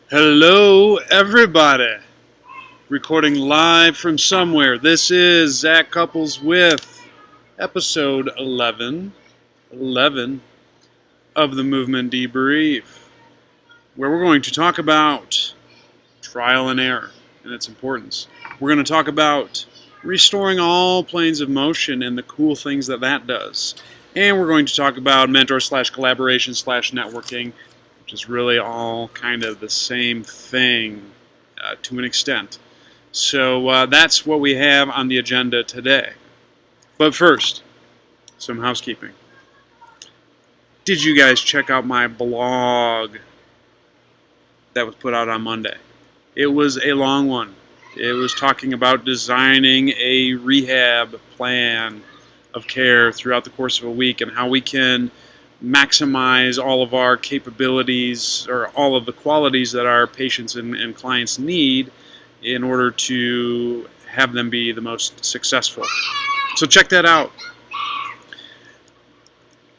Hello, everybody. Recording live from somewhere. This is Zach Couples with episode 11 of the Movement Debrief, where we're going to talk about trial and error and its importance. We're going to talk about restoring all planes of motion and the cool things that does. And we're going to talk about mentor / collaboration / networking, which is really all kind of the same thing to an extent. So that's what we have on the agenda today. But first, some housekeeping. Did you guys check out my blog that was put out on Monday? It was a long one. It was talking about designing a rehab plan of care throughout the course of a week and how we can maximize all of our capabilities or all of the qualities that our patients and clients need in order to have them be the most successful. So check that out.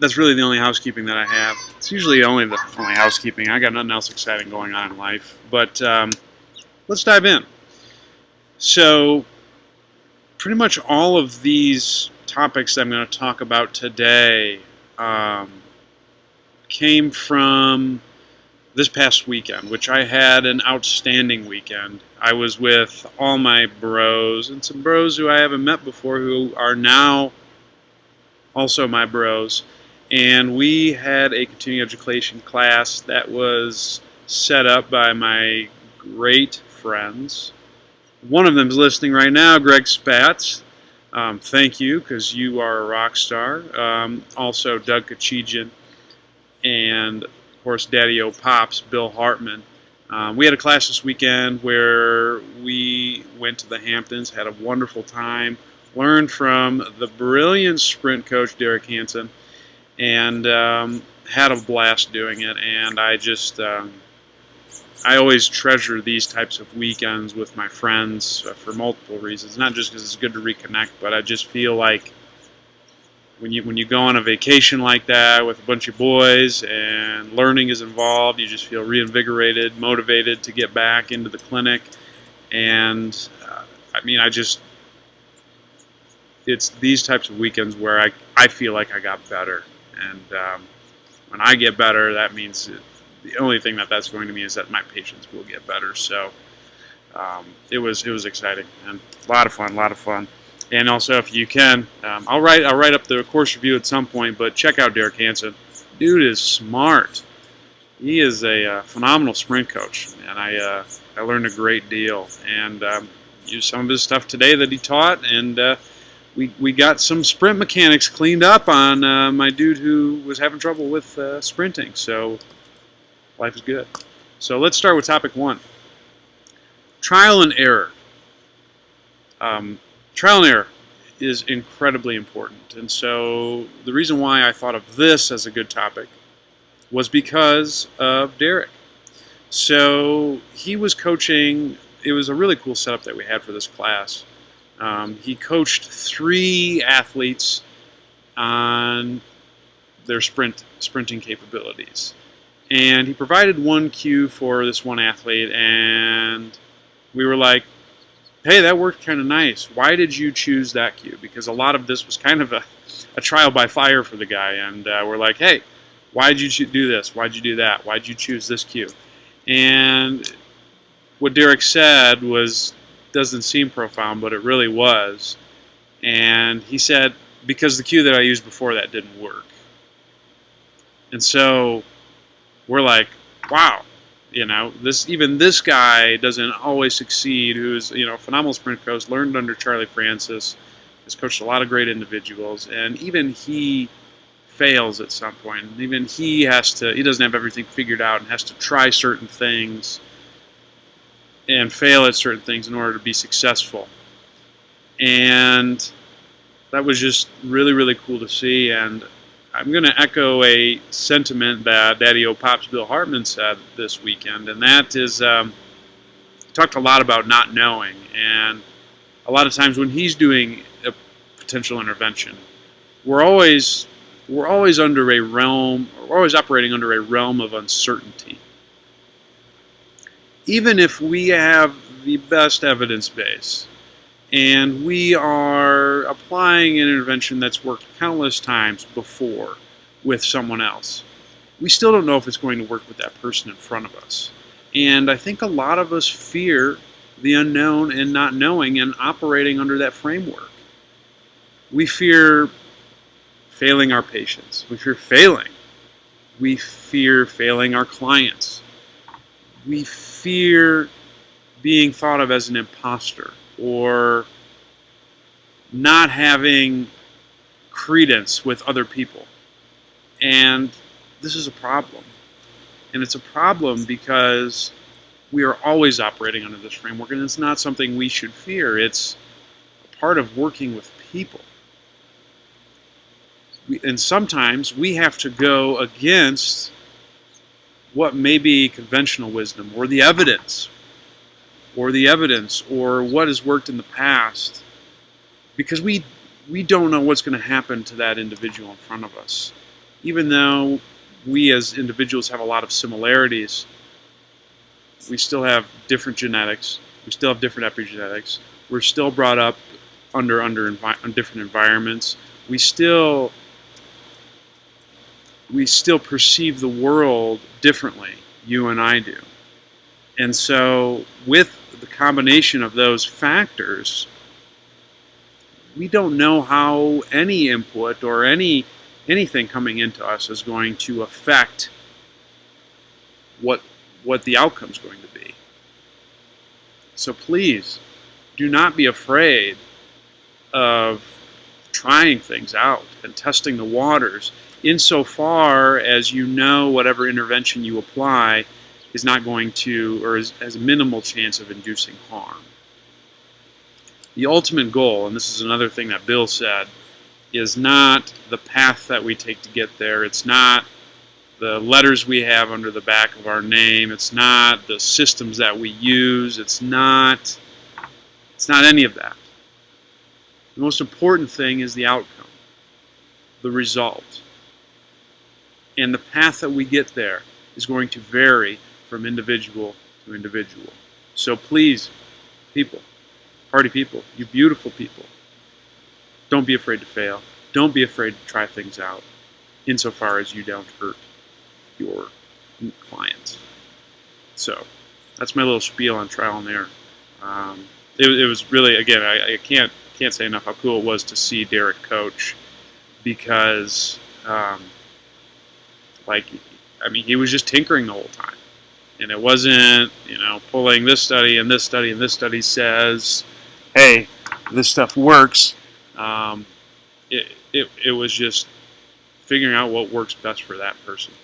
That's really the only housekeeping that I have. It's usually only housekeeping. I got nothing else exciting going on in life. But let's dive in. So pretty much all of these topics that I'm going to talk about today came from this past weekend, which I had an outstanding weekend. I was with all my bros and some bros who I haven't met before who are now also my bros. And we had a continuing education class that was set up by my great friends. One of them is listening right now, Greg Spatz. Thank you, because you are a rock star. Also, Doug Kachijian and, of course, Daddy-O Pops, Bill Hartman. We had a class this weekend where we went to the Hamptons, had a wonderful time, learned from the brilliant sprint coach, Derek Hansen, and had a blast doing it. And I always treasure these types of weekends with my friends for multiple reasons. Not just because it's good to reconnect, but I just feel like when you go on a vacation like that with a bunch of boys and learning is involved, you just feel reinvigorated, motivated to get back into the clinic. And it's these types of weekends where I feel like I got better. And when I get better, that means the only thing that's going to mean is that my patients will get better. So it was exciting and a lot of fun. And also, if you can, I'll write up the course review at some point. But check out Derek Hansen. Dude is smart. He is a phenomenal sprint coach, and I learned a great deal. And used some of his stuff today that he taught, and we got some sprint mechanics cleaned up on my dude who was having trouble with sprinting. So life is good. So let's start with topic 1: trial and error. Trial and error is incredibly important, and so the reason why I thought of this as a good topic was because of Derek. So he was coaching. It was a really cool setup that we had for this class. He coached 3 athletes on their sprinting capabilities, and he provided one cue for this one athlete, and we were like, hey, that worked kind of nice. Why did you choose that cue? Because a lot of this was kind of a trial by fire for the guy. And we're like, hey, why did you do this? Why did you do that? Why did you choose this cue? And what Derek said doesn't seem profound, but it really was. And he said, because the cue that I used before that didn't work. And so we're like, wow. This guy doesn't always succeed, who's, a phenomenal sprint coach, learned under Charlie Francis, has coached a lot of great individuals, and even he fails at some point. And even he doesn't have everything figured out and has to try certain things and fail at certain things in order to be successful. And that was just really, really cool to see. And I'm going to echo a sentiment that Daddy-O Pops Bill Hartman said this weekend, and that is, he talked a lot about not knowing, and a lot of times when he's doing a potential intervention, we're always operating under a realm of uncertainty. even if we have the best evidence base and we are applying an intervention that's worked countless times before with someone else, we still don't know if it's going to work with that person in front of us. And I think a lot of us fear the unknown and not knowing and operating under that framework. We fear failing our patients. We fear failing. We fear failing our clients. We fear being thought of as an imposter or not having credence with other people. And this is a problem. And it's a problem because we are always operating under this framework, and it's not something we should fear. It's a part of working with people. And sometimes we have to go against what may be conventional wisdom or the evidence or what has worked in the past, because we don't know what's going to happen to that individual in front of us. Even though we as individuals have a lot of similarities, we still have different genetics, we still have different epigenetics, we're still brought up under different environments, we still perceive the world differently, you and I do. And so with the combination of those factors, we don't know how any input or anything coming into us is going to affect what the outcome is going to be. So please, do not be afraid of trying things out and testing the waters, insofar as you know whatever intervention you apply is not going to, or has a minimal chance of inducing harm. The ultimate goal, and this is another thing that Bill said, is not the path that we take to get there. It's not the letters we have under the back of our name. It's not the systems that we use. It's not any of that. The most important thing is the outcome, the result. And the path that we get there is going to vary from individual to individual. So please, people, party people, you beautiful people, don't be afraid to fail. Don't be afraid to try things out, insofar as you don't hurt your clients. So that's my little spiel on trial and error. It was really, again, I can't say enough how cool it was to see Derek coach, because he was just tinkering the whole time. And it wasn't, pulling this study and this study and this study says, hey, this stuff works. It was just figuring out what works best for that person.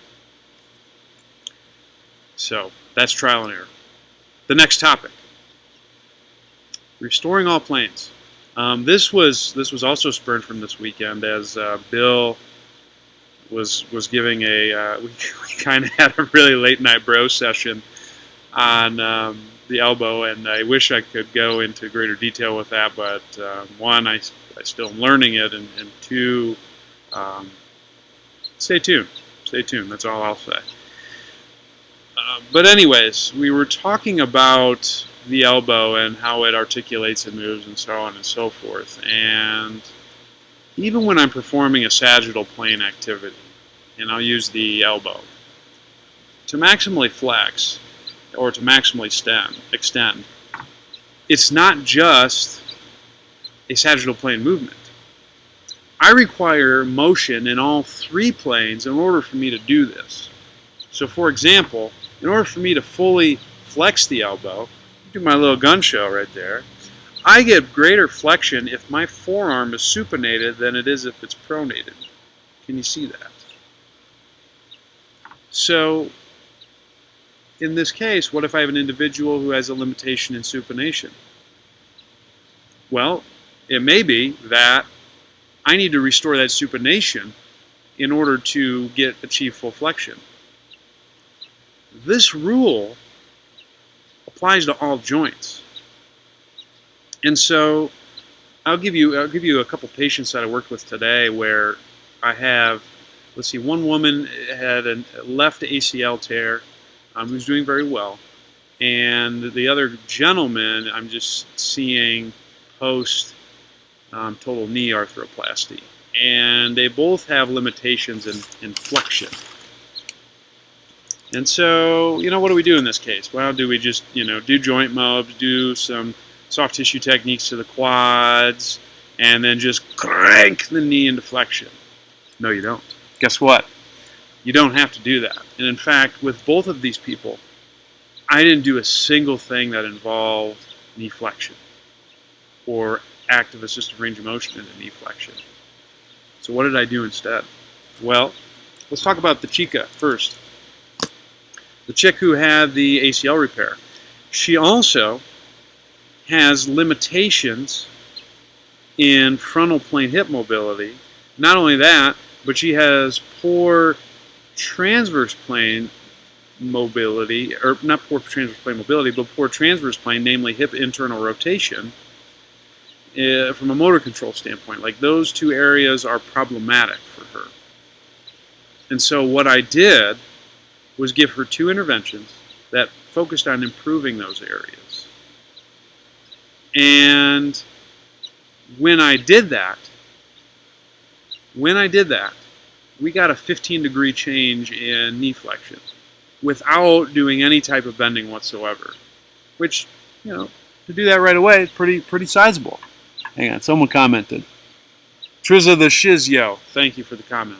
So that's trial and error. The next topic, restoring all planes. This was also spurred from this weekend, as Bill was giving we kind of had a really late night bro session on the elbow, and I wish I could go into greater detail with that, but one, I still am learning it, and two, stay tuned. That's all I'll say. But anyways, we were talking about the elbow and how it articulates and moves and so on and so forth. And even when I'm performing a sagittal plane activity, and I'll use the elbow, to maximally flex or to maximally extend, it's not just a sagittal plane movement. I require motion in all three planes in order for me to do this. So for example, in order for me to fully flex the elbow, do my little gun show right there, I get greater flexion if my forearm is supinated than it is if it's pronated. Can you see that? So in this case, what if I have an individual who has a limitation in supination? Well, it may be that I need to restore that supination in order to achieve full flexion. This rule applies to all joints. And so I'll give you a couple patients that I worked with today where I have, let's see, one woman had a left ACL tear, who's doing very well. And the other gentleman, I'm just seeing post total knee arthroplasty. And they both have limitations in flexion. And so, what do we do in this case? Well, do we just, do joint mobs, do some soft tissue techniques to the quads, and then just crank the knee into flexion? No, you don't. Guess what? You don't have to do that. And in fact, with both of these people, I didn't do a single thing that involved knee flexion or active assisted range of motion in the knee flexion. So what did I do instead? Well, let's talk about the chica first. The chick who had the ACL repair. She also has limitations in frontal plane hip mobility. Not only that, but she has poor transverse plane mobility, or not poor transverse plane mobility, but poor transverse plane, namely hip internal rotation, from a motor control standpoint. Like, those two areas are problematic for her. And so what I did was give her 2 interventions that focused on improving those areas. And when I did that, we got a 15-degree change in knee flexion without doing any type of bending whatsoever. Which, to do that right away is pretty sizable. Hang on, someone commented. Trizza the Shizyo, thank you for the comment.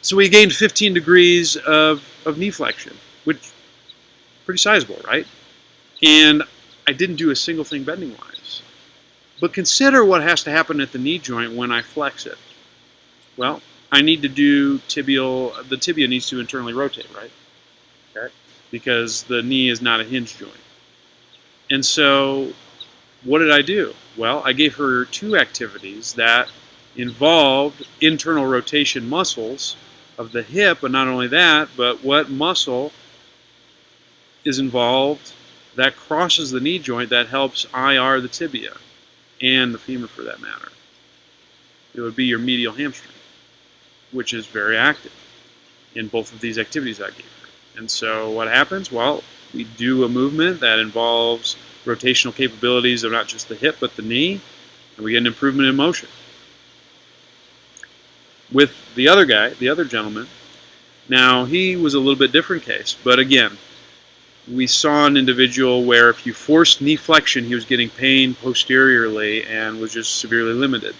So we gained 15 degrees of knee flexion, which pretty sizable, right? And I didn't do a single thing bending-wise. But consider what has to happen at the knee joint when I flex it. Well, I need to do the tibia needs to internally rotate, right? Okay. Because the knee is not a hinge joint. And so, what did I do? Well, I gave her 2 activities that involved internal rotation muscles of the hip, but not only that, but what muscle is involved that crosses the knee joint that helps IR the tibia, and the femur for that matter. It would be your medial hamstring, which is very active in both of these activities I gave her. And so what happens? Well, we do a movement that involves rotational capabilities of not just the hip, but the knee, and we get an improvement in motion. With the other guy, the other gentleman, now he was a little bit different case, but again, we saw an individual where if you forced knee flexion, he was getting pain posteriorly and was just severely limited.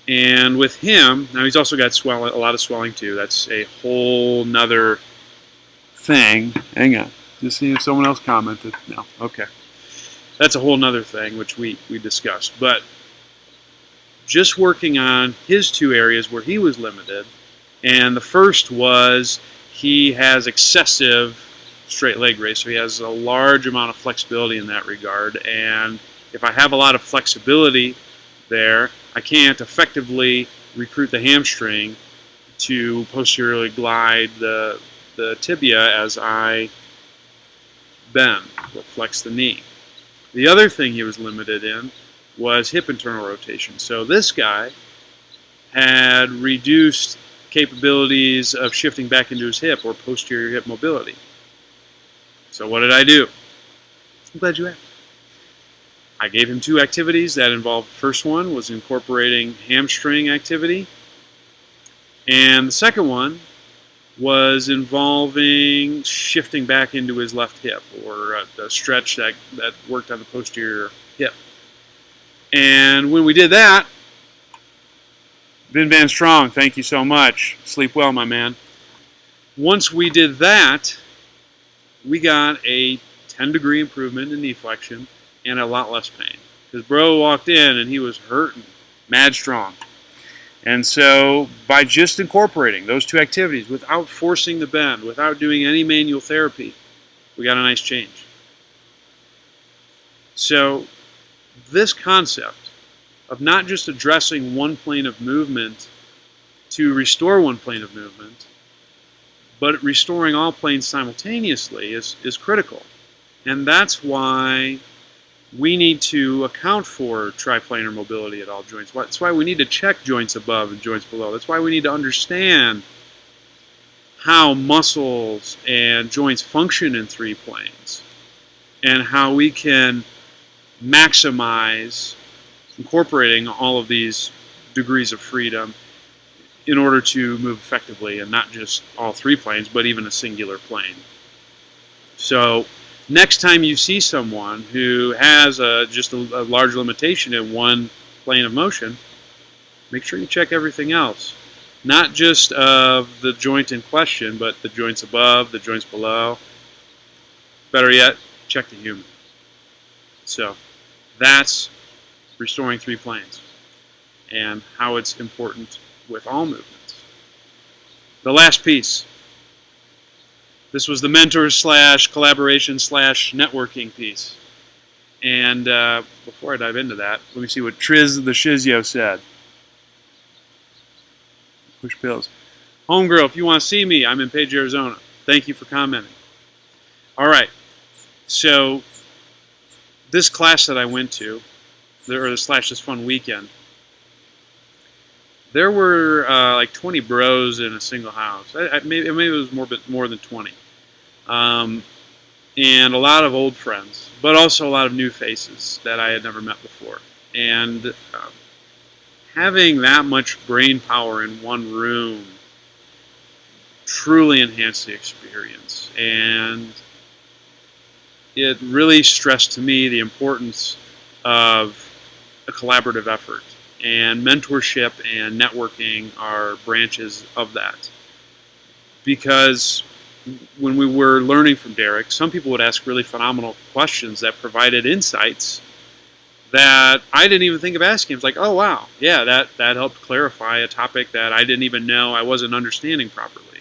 And with him, now he's also got a lot of swelling too. That's a whole nother thing. Hang on, just seeing if someone else commented. No, okay. That's a whole nother thing which we discussed. But just working on his 2 areas where he was limited, and the first was he has excessive straight leg raise, so he has a large amount of flexibility in that regard, and if I have a lot of flexibility there, I can't effectively recruit the hamstring to posteriorly glide the tibia as I bend or flex the knee. The other thing he was limited in was hip internal rotation. So this guy had reduced capabilities of shifting back into his hip or posterior hip mobility. So what did I do? I'm glad you asked. I gave him 2 activities that involved. The first one was incorporating hamstring activity, and the second one was involving shifting back into his left hip, or a stretch that worked on the posterior hip. And when we did that, Vin Van Strong, thank you so much. Sleep well, my man. Once we did that, we got a 10-degree improvement in knee flexion and a lot less pain. Because bro walked in and he was hurting, mad strong. And so by just incorporating those 2 activities without forcing the bend, without doing any manual therapy, we got a nice change. So this concept of not just addressing one plane of movement to restore one plane of movement, but restoring all planes simultaneously is critical. And that's why we need to account for triplanar mobility at all joints. That's why we need to check joints above and joints below. That's why we need to understand how muscles and joints function in three planes, and how we can maximize incorporating all of these degrees of freedom in order to move effectively, and not just all three planes, but even a singular plane. So next time you see someone who has just a large limitation in one plane of motion, make sure you check everything else. Not just of the joint in question, but the joints above, the joints below. Better yet, check the human. So that's restoring three planes and how it's important with all movements. The last piece. This was the mentor / collaboration / networking piece. And before I dive into that, let me see what Triz the Shizyo said. Push pills. Homegirl, if you want to see me, I'm in Page, Arizona. Thank you for commenting. All right. So this class that I went to, or this fun weekend, there were like 20 bros in a single house. Maybe it was more than 20. And a lot of old friends, but also a lot of new faces that I had never met before. And having that much brain power in one room truly enhanced the experience. And it really stressed to me the importance of a collaborative effort. And mentorship and networking are branches of that. Because when we were learning from Derek, some people would ask really phenomenal questions that provided insights that I didn't even think of asking. It's like, oh wow, yeah, that helped clarify a topic that I didn't even know I wasn't understanding properly.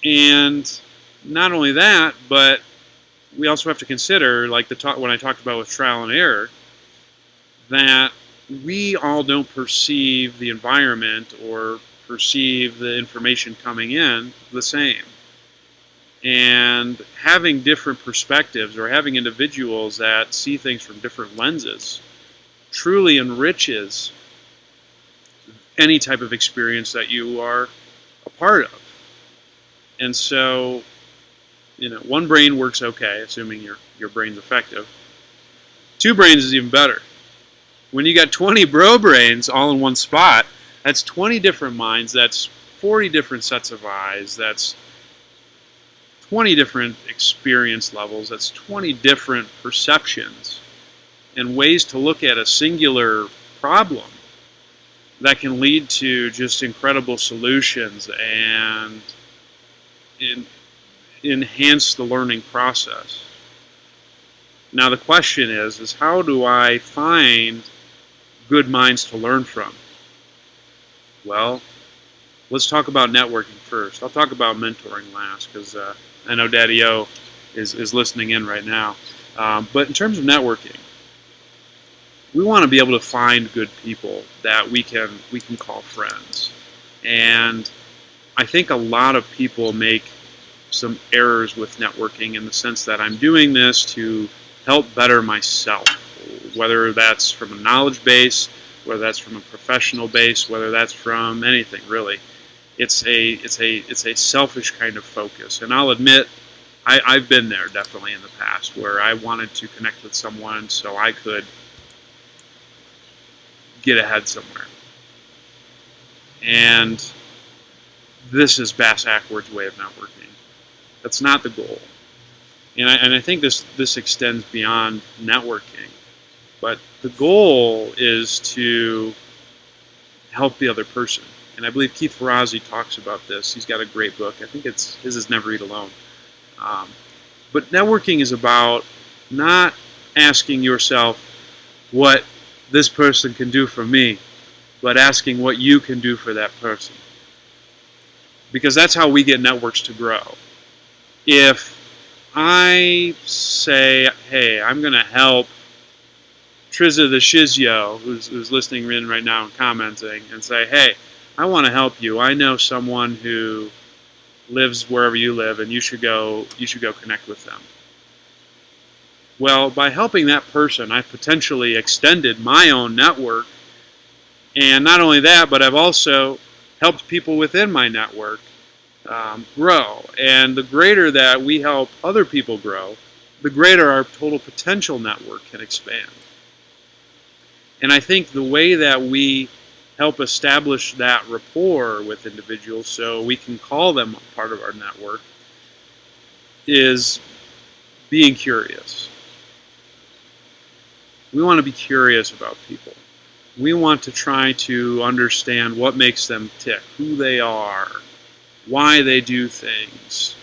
And not only that, but we also have to consider, like when I talked about with trial and error, that we all don't perceive the environment or perceive the information coming in the same. And having different perspectives, or having individuals that see things from different lenses, truly enriches any type of experience that you are a part of. And so, one brain works okay, assuming your brain's effective. Two brains is even better. When you got 20 bro brains all in one spot, that's 20 different minds, that's 40 different sets of eyes, that's 20 different experience levels, that's 20 different perceptions and ways to look at a singular problem that can lead to just incredible solutions and enhance the learning process. Now the question is how do I find good minds to learn from? Well, let's talk about networking first. I'll talk about mentoring last, because I know Daddy-O is listening in right now. But in terms of networking, we want to be able to find good people that we can call friends. And I think a lot of people make some errors with networking in the sense that I'm doing this to help better myself, whether that's from a knowledge base, whether that's from a professional base, whether that's from anything really. It's a selfish kind of focus. And I'll admit, I've been there definitely in the past, where I wanted to connect with someone so I could get ahead somewhere. And this is Bass Ackward's way of networking. That's not the goal. And I think this extends beyond networking. But the goal is to help the other person. And I believe Keith Ferrazzi talks about this. He's got a great book. I think his is Never Eat Alone. But networking is about not asking yourself what this person can do for me, but asking what you can do for that person. Because that's how we get networks to grow. If I say, hey, I'm going to help Trizza the Shizyo, who's listening in right now and commenting, and say, hey, I want to help you. I know someone who lives wherever you live, and you should go connect with them. Well, by helping that person, I've potentially extended my own network. And not only that, but I've also helped people within my network grow. And the greater that we help other people grow, the greater our total potential network can expand. And I think the way that we help establish that rapport with individuals so we can call them part of our network is being curious. We want to be curious about people. We want to try to understand what makes them tick, who they are, why they do things,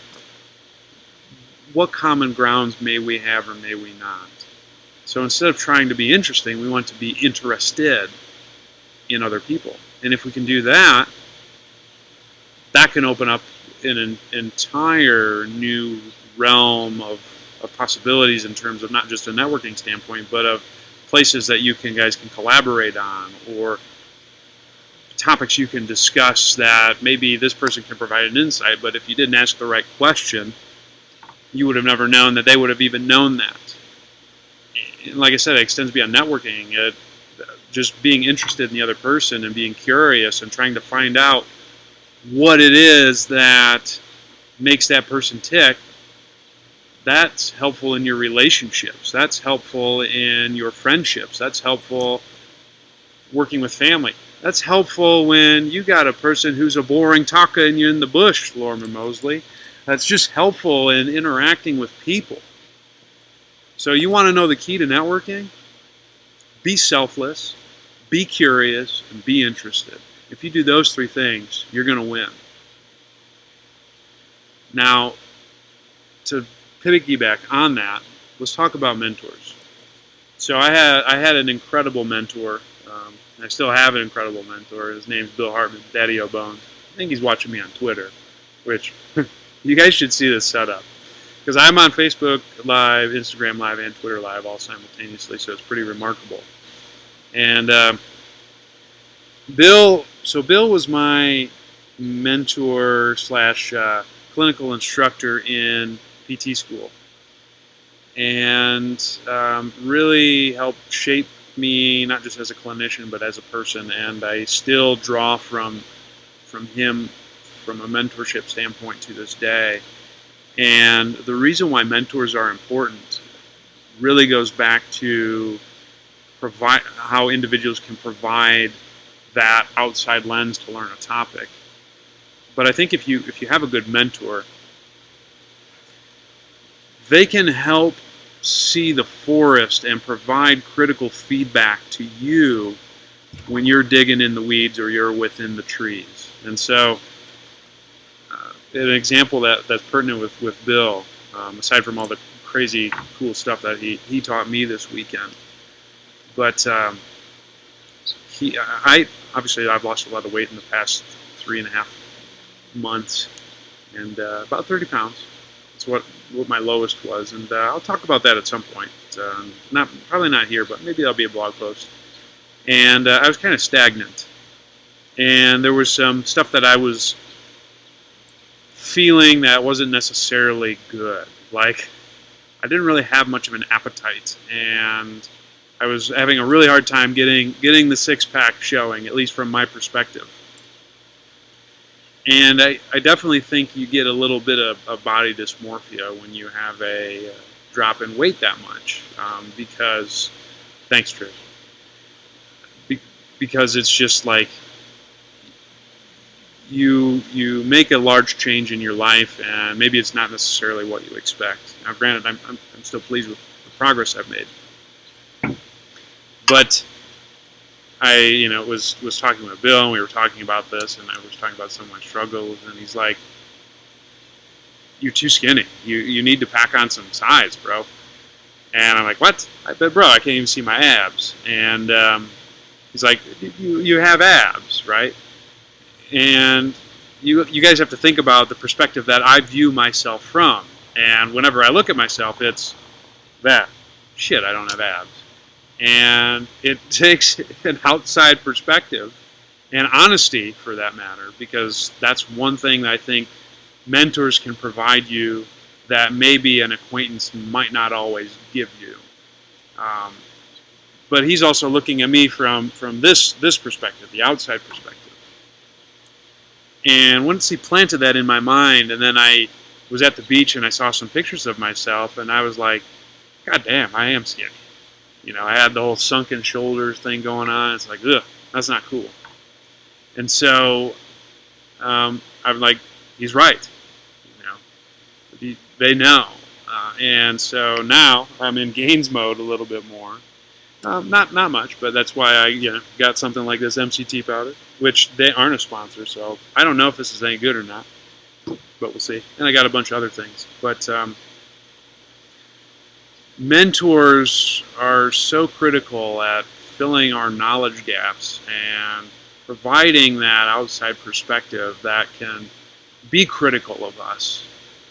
what common grounds may we have or may we not. So instead of trying to be interesting, we want to be interested in other people. And if we can do that, that can open up an entire new realm of possibilities in terms of not just a networking standpoint, but of places that you guys can collaborate on, or topics you can discuss that maybe this person can provide an insight, but if you didn't ask the right question, you would have never known that they would have even known that. And like I said, it extends beyond networking. Just being interested in the other person and being curious and trying to find out what it is that makes that person tick, that's helpful in your relationships. That's helpful in your friendships. That's helpful working with family. That's helpful when you got a person who's a boring talker and you're in the bush, Lorman Mosley. That's just helpful in interacting with people. So you want to know the key to networking? Be selfless, be curious, and be interested. If you do those three things, you're going to win. Now, to piggyback on that, let's talk about mentors. So I had an incredible mentor. I still have an incredible mentor. His name's Bill Hartman, Daddy O'Bones. I think he's watching me on Twitter, which you guys should see this setup. Because I'm on Facebook Live, Instagram Live, and Twitter Live all simultaneously, so it's pretty remarkable. And Bill was my mentor slash clinical instructor in PT school, and really helped shape me not just as a clinician but as a person. And I still draw from him from a mentorship standpoint to this day. And the reason why mentors are important really goes back to provide how individuals can provide that outside lens to learn a topic. But I think if you have a good mentor, they can help see the forest and provide critical feedback to you when you're digging in the weeds or you're within the trees. And so an example that's pertinent with Bill, aside from all the crazy cool stuff that he taught me this weekend, but I've lost a lot of weight in the past 3.5 months, and about 30 pounds. That's what my lowest was, and I'll talk about that at some point. Probably not here, but maybe that'll be a blog post. And I was kind of stagnant, and there was some stuff that I was feeling that wasn't necessarily good. Like, I didn't really have much of an appetite, and I was having a really hard time getting the six-pack showing, at least from my perspective. And I definitely think you get a little bit of body dysmorphia when you have a drop in weight that much, because, thanks, Trish, because it's just like you make a large change in your life, and maybe it's not necessarily what you expect. Now, granted, I'm still pleased with the progress I've made, but I was talking with Bill, and we were talking about this, and I was talking about some of my struggles, and he's like, "You're too skinny. You need to pack on some size, bro." And I'm like, "What?" I bet, bro, I can't even see my abs. And he's like, "You have abs, right?" And you guys have to think about the perspective that I view myself from. And whenever I look at myself, it's that. Shit, I don't have abs. And it takes an outside perspective and honesty, for that matter, because that's one thing that I think mentors can provide you that maybe an acquaintance might not always give you. But he's also looking at me from this perspective, the outside perspective. And once he planted that in my mind, and then I was at the beach and I saw some pictures of myself, and I was like, God damn, I am skinny. I had the whole sunken shoulders thing going on. It's like, ugh, that's not cool. And so I'm like, he's right. They know. And so now I'm in gains mode a little bit more. Not much, but that's why I got something like this MCT powder, which they aren't a sponsor, so I don't know if this is any good or not, but we'll see. And I got a bunch of other things. But mentors are so critical at filling our knowledge gaps and providing that outside perspective that can be critical of us.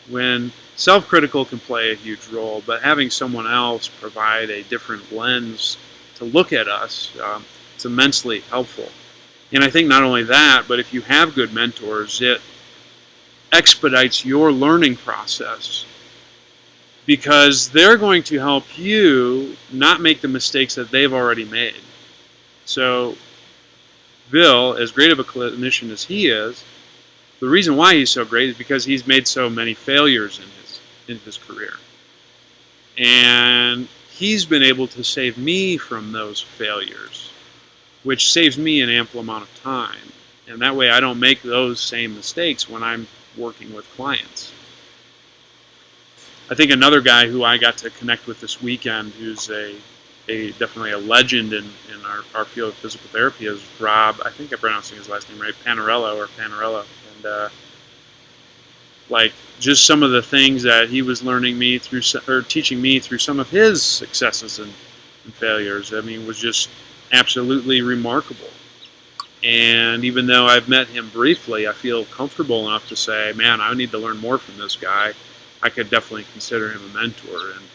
When self-critical can play a huge role, but having someone else provide a different lens to look at us, it's immensely helpful. And I think not only that, but if you have good mentors, it expedites your learning process because they're going to help you not make the mistakes that they've already made. So Bill, as great of a clinician as he is, the reason why he's so great is because he's made so many failures in his career. And he's been able to save me from those failures, which saves me an ample amount of time. And that way I don't make those same mistakes when I'm working with clients. I think another guy who I got to connect with this weekend, who's definitely a legend in our field of physical therapy, is Rob. I think I'm pronouncing his last name right, Panarello. And just some of the things that he was learning me through, or teaching me through some of his successes and failures, was just absolutely remarkable. And even though I've met him briefly, I feel comfortable enough to say, man, I need to learn more from this guy. I could definitely consider him a mentor. And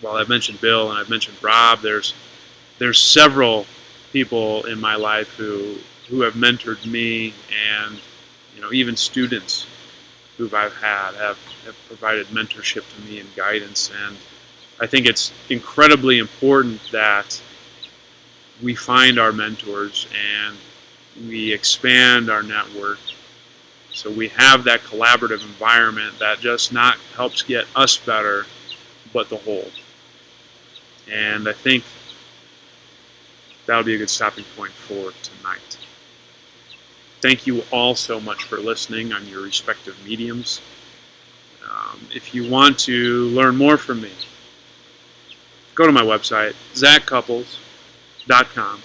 while I've mentioned Bill and I've mentioned Rob, there's several people in my life who have mentored me, and even students who I've had have provided mentorship to me and guidance. And I think it's incredibly important that we find our mentors and we expand our network so we have that collaborative environment that just not helps get us better, but the whole. And I think that'll be a good stopping point for tonight. Thank you all so much for listening on your respective mediums. If you want to learn more from me, go to my website, zachcouples.com.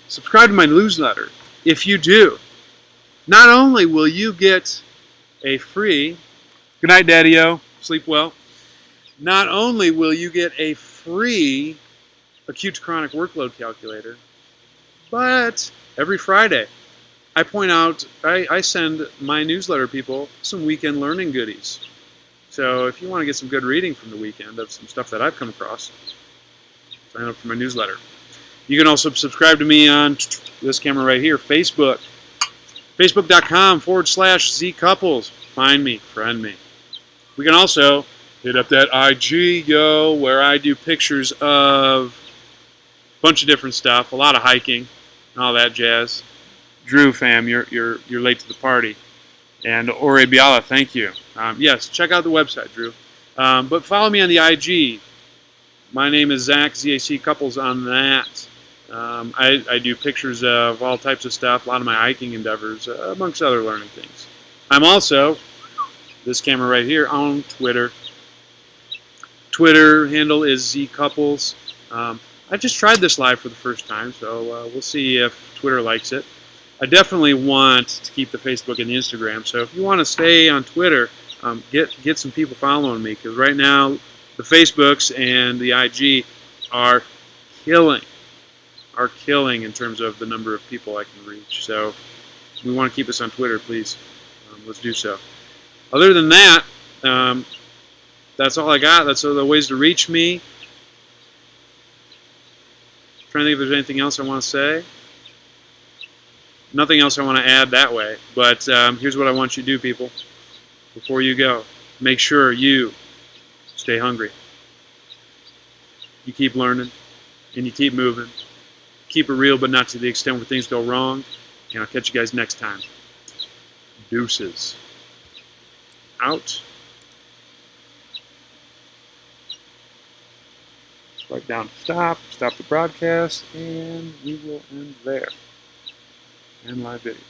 Subscribe to my newsletter. If you do, not only will you get a free, good night, Daddy-O, sleep well. Not only will you get a free acute to chronic workload calculator, but every Friday, I point out, I send my newsletter people some weekend learning goodies. So if you want to get some good reading from the weekend of some stuff that I've come across, sign up for my newsletter. You can also subscribe to me on this camera right here, Facebook. Facebook.com/ZCouples. Find me, friend me. We can also hit up that IG, where I do pictures of a bunch of different stuff, a lot of hiking, and all that jazz. Drew, fam, you're late to the party. And Ore Biala, thank you. Yes, check out the website, Drew. But follow me on the IG. My name is Zach, ZAC Couples on that. I do pictures of all types of stuff, a lot of my hiking endeavors, amongst other learning things. I'm also, this camera right here, on Twitter. Twitter handle is ZCouples. I just tried this live for the first time, so we'll see if Twitter likes it. I definitely want to keep the Facebook and the Instagram, so if you want to stay on Twitter, get some people following me, because right now the Facebooks and the IG are killing in terms of the number of people I can reach. So if we want to keep us on Twitter, please, let's do so. Other than that, that's all I got. That's all the ways to reach me. Trying to think if there's anything else I want to say. Nothing else I want to add that way, but here's what I want you to do, people. Before you go, make sure you stay hungry. You keep learning, and you keep moving. Keep it real, but not to the extent where things go wrong. And I'll catch you guys next time. Deuces. Out. Swipe down to stop the broadcast, and we will end there. End live video.